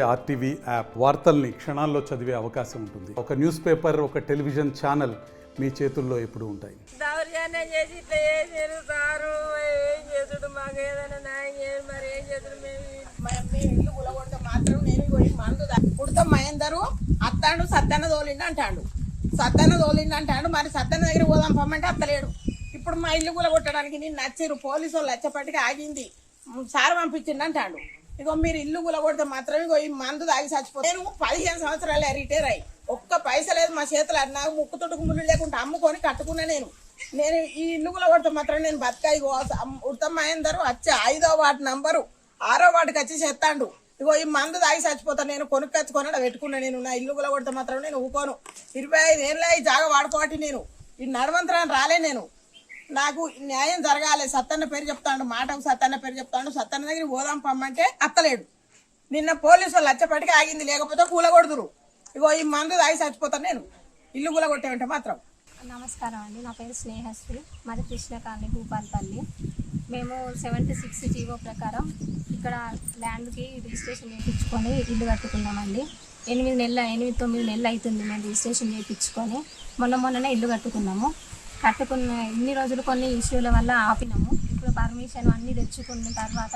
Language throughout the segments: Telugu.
ఆర్టీవీ యాప్ వార్తల్ని క్షణాల్లో చదివే అవకాశం ఉంటుంది. ఒక న్యూస్ పేపర్, ఒక టెలివిజన్ ఛానల్ మీ చేతుల్లో ఎప్పుడూ ఉంటాయి. దౌర్జన్యం చేసి ఇట్లా చేసారు సారు, ఏం చేసుడు మాకు ఏదైనా న్యాయం చేయాలి. మరి ఏం చేసాడు మేము ఇల్లు గులగొడితే మాత్రం నేను పోయి మందు కుడతాం. మహేందరు అత్తాడు సత్తన్న తోలిండు అంటాడు, సత్తన్న తోలిండు అంటాడు. మరి సత్తన్న దగ్గర పోదాం పమ్మంటే అత్తలేడు. ఇప్పుడు మా ఇల్లు గులగొట్టడానికి నేను నచ్చిరు. పోలీసు వాళ్ళు వచ్చేపటికి ఆగింది, సార్ పంపించిండు అంటాడు. ఇగో మీరు ఇల్లు గులగొడితే మాత్రం ఇగో ఈ మందు తాగి చచ్చిపోతాను. నేను 15 సంవత్సరాలు రిటైర్ అయ్యి ఒక్క పైస లేదు మా చేతులు. నాకు ముక్కు తొట్టుకు ముళ్ళు లేకుండా అమ్ముకొని కట్టుకున్నా. నేను ఈ ఇల్లు గులగొడితే మాత్రం నేను బతకా. ఇగో ఉత్తమ్ మహేందర్ వచ్చి 5వ వార్డు నంబరు 6వ వార్డుకి వచ్చి చేస్తాడు. ఇగో ఈ మందు తాగి చచ్చిపోతాను. నేను కొనుక్కొచ్చుకొని పెట్టుకున్నా. నేను నా ఇల్లు గులగొడితే మాత్రం నేను ఊకోను. 25 ఏళ్ళ ఈ జాగ వాడుకోవటి నేను ఈ నడవంతరాన్ని రాలే. నేను నాకు న్యాయం జరగాలి. సత్తన్న పేరు చెప్తాడు, మాటకు సత్తన్న పేరు చెప్తాడు. సత్తన్న దగ్గర పోదాం పమ్మంటే అత్తలేడు. నిన్న పోలీసు వాళ్ళు వచ్చేపటికి ఆగింది, లేకపోతే కూలగొడుతురు. ఇగో ఈ మందు తాగి చచ్చిపోతాను నేను ఇల్లు కూలగొట్టేమంటే మాత్రం. నమస్కారం అండి, నా పేరు స్నేహశ్రీ, మాది కృష్ణ కాలనీ, భూపాలపల్లి. మేము 76 జీవో ప్రకారం ఇక్కడ ల్యాండ్కి రిజిస్ట్రేషన్ చేయించుకొని ఇల్లు కట్టుకున్నామండి. 8-9 నెలలు అవుతుంది మేము రిజిస్ట్రేషన్ చేయించుకొని. మొన్ననే ఇల్లు కట్టుకున్నాము. ఇన్ని రోజులు కొన్ని ఇష్యూల వల్ల ఆపినాము. ఇప్పుడు పర్మిషన్ అన్నీ తెచ్చుకున్న తర్వాత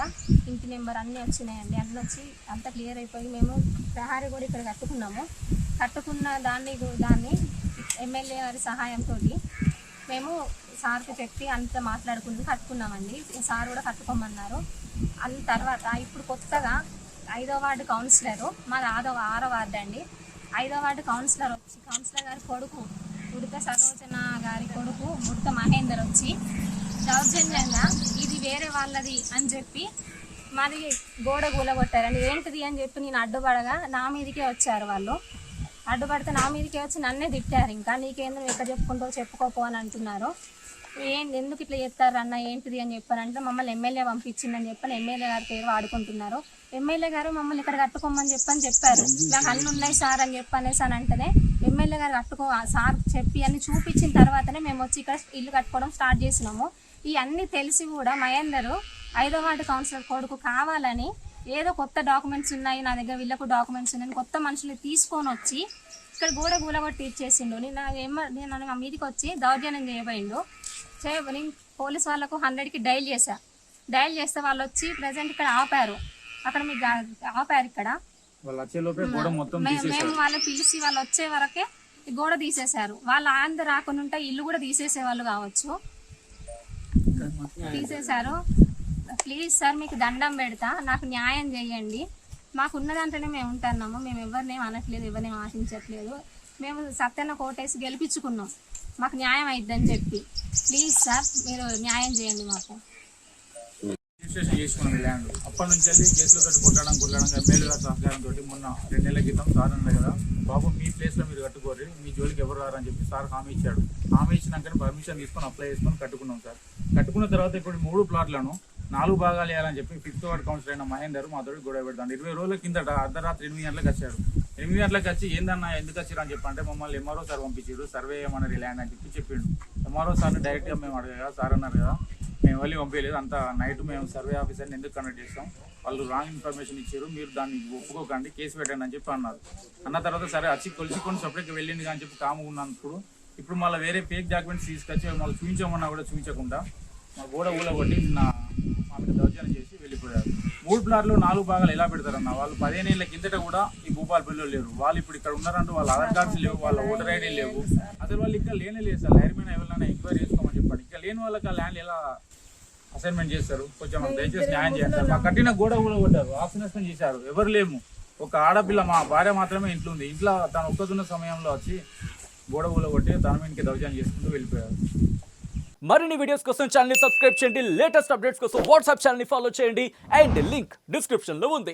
ఇంటి నెంబర్ అన్నీ వచ్చినాయండి. అన్నీ వచ్చి అంతా క్లియర్ అయిపోయి మేము ప్రహారీ కూడా ఇక్కడ కట్టుకున్న దాన్ని ఎమ్మెల్యే గారి సహాయంతో మేము సార్కి చెప్పి అంత కట్టుకున్నామండి. సార్ కూడా కట్టుకోమన్నారు. అన్న తర్వాత ఇప్పుడు కొత్తగా 5వ వార్డు కౌన్సిలరు, మాది 6వ వార్డు అండి. 5వ వార్డు కౌన్సిలర్ గారి కొడుకు ఉడత సరోజన గారి కొడుకు ఉడత మహేందర్ వచ్చి దౌర్జన్యంగా ఇది వేరే వాళ్ళది అని చెప్పి మాది గోడ కూలగొట్టారండి. ఏంటిది అని చెప్పి నేను అడ్డుపడగా నా మీదకే వచ్చారు వాళ్ళు. అడ్డుపడితే నా మీదకే వచ్చి నన్నే తిట్టారు. ఇంకా నీకేందో ఎక్కడ చెప్పుకుంటావు చెప్పుకోపో అని అంటున్నారు. ఎందుకు ఇట్లా చేస్తారు అన్న ఏంటిది అని చెప్పారంటే మమ్మల్ని ఎమ్మెల్యే పంపించిందని చెప్పని ఎమ్మెల్యే గారి పేరు వాడుకుంటున్నారు. ఎమ్మెల్యే గారు మమ్మల్ని ఇక్కడ కట్టుకోమని చెప్పారు. నాకు అన్నీ ఉన్నాయి సార్ అని చెప్పనేసి అని అంటేనే ఎమ్మెల్యే గారు సార్ చెప్పి అన్ని చూపించిన తర్వాతనే మేము వచ్చి ఇక్కడ ఇల్లు కట్టుకోవడం స్టార్ట్ చేసినాము. ఈ అన్నీ తెలిసి కూడా మహేందరు 5వ వార్డు కౌన్సిలర్ కొడుకు కావాలని ఏదో కొత్త డాక్యుమెంట్స్ ఉన్నాయి నా దగ్గర, వీళ్ళకు డాక్యుమెంట్స్ ఉన్నాయి, కొత్త మనుషులు తీసుకొని వచ్చి ఇక్కడ గోడ కూలగొట్టి ఇచ్చేసిండు. నేను మా మీదకి వచ్చి దౌర్జన్యం చేయబోయిండు. నేను పోలీస్ వాళ్ళకు 100కి డైల్ చేస్తే వాళ్ళు వచ్చి ప్రజెంట్ ఇక్కడ ఆపారు. అక్కడ మీకు ఆపారు. ఇక్కడ మేము వాళ్ళు పిలిచి వాళ్ళు వచ్చే వరకే ఈ గోడ తీసేశారు. వాళ్ళు ఆంధ్ర రాకుండా ఇల్లు కూడా తీసేసేవాళ్ళు కావచ్చు, తీసేశారు. ప్లీజ్ సార్ మీకు దండం పెడతా, నాకు న్యాయం చేయండి. మాకున్న దాంట్లోనే మేము ఉంటున్నాము. మేము ఎవరినేం అనట్లేదు, ఎవరినేం ఆశించట్లేదు. మేము సత్యన్న కోటేసి గెలిపించుకున్నాం, మాకు న్యాయం అయిద్దని చెప్పి. ప్లీజ్ సార్ మీరు న్యాయం చేయండి మాకు. రిజిస్ట్రేషన్ చేసుకున్నాం ల్యాండ్. అప్పటి నుంచి వెళ్ళి కేసులతో కొట్టడం ఎమ్మెల్యే గారి సహకారంతో మొన్న 2 నెలల క్రితం సార్ అన్నారు కదా, బాబు మీ ప్లేస్లో మీరు కట్టుకోరు, మీ జోలికి ఎవరు రారని చెప్పి సార్ హామీ ఇచ్చాడు. హామీ ఇచ్చినాకనే పర్మిషన్ తీసుకొని అప్లై చేసుకొని కట్టుకున్నాం సార్. కట్టుకున్న తర్వాత ఇప్పుడు 3 ప్లాట్లను 4 భాగాలు వేయాలని చెప్పి 5వ వార్డు కౌన్సిలర్ అయిన మహేందర్ మాతోటి గొడవ పెడతాడు. 20 రోజుల కిందట అర్ధరాత్రి 8 గంటలకు వచ్చాడు. 8 గంటలకు వచ్చి ఏందన్నా ఎందుకు వచ్చారు అని చెప్పంటే మమ్మల్ని ఎంఆర్ఓ సార్ పంపించారు, సర్వే చేయమన్నారు ల్యాండ్ అని చెప్పి చెప్పిండు. ఎంఆర్ఓ సార్ని డైరెక్ట్గా మేము అడగా సార్ అన్నారు కదా, మేము వెళ్ళి పంపించలేదు, అంత నైట్ మేము సర్వే ఆఫీసర్ని ఎందుకు కండక్ట్ చేస్తాం, వాళ్ళు రాంగ్ ఇన్ఫర్మేషన్ ఇచ్చారు, మీరు దాన్ని ఒప్పుకోకండి, కేసు పెట్టండి అని చెప్పి అన్నారు. అన్న తర్వాత సరే వచ్చి కొలుసుకొని సపరేట్గా వెళ్ళింది కానీ చెప్పి కాము ఉన్నప్పుడు ఇప్పుడు మళ్ళీ వేరే ఫేక్ డాక్యుమెంట్స్ తీసుకొచ్చి మళ్ళీ చూపించమన్నా కూడా చూపించకుండా మా గోడ ఊలగొట్టి నిన్న మా మీద దౌర్జన్యం చేసి వెళ్ళిపోయారు. 3 ప్లాట్లు 4 భాగాలు ఎలా పెడతారన్న? వాళ్ళు 15 ఏళ్ళ కిందట కూడా ఈ భూపాలపల్లిలో లేరు. వాళ్ళు ఇప్పుడు ఇక్కడ ఉన్నారంటూ వాళ్ళ ఆధార్ కార్డ్స్ లేవు, వాళ్ళ ఓటర్ ఐడి లేవు. అసలు వాళ్ళు ఇక్కడ లేనే లేదు సార్. లైర్మైన ఎవరైనా ఎంక్వైరీ చేసుకోమని చెప్పండి. ఇక్కడ లేని వాళ్ళకి ఆ ల్యాండ్ ఎలా అసైన్మెంట్ చేస్తారు? కొంచెం దయచేసి న్యాయం చేస్తారు. మా కట్టిన గోడ కొట్టారు, ఆస్తి నష్టం చేశారు. ఎవరు లేము, ఒక ఆడపిల్ల మా భార్య మాత్రమే ఇంట్లో ఉంది. ఇంట్లో తను ఒక్కతున్న సమయంలో వచ్చి గోడ కొట్టి తన మీదకి దౌర్జన్యం చేసుకుంటూ వెళ్ళిపోయారు. మరిన్ని వీడియోస్ కోసం ఛానల్ ని సబ్స్క్రైబ్ చేయండి. లేటెస్ట్ అప్డేట్స్ కోసం వాట్సాప్ ఛానల్ ని ఫాలో చేయండి. అండ్ లింక్ డిస్క్రిప్షన్ లో ఉంది.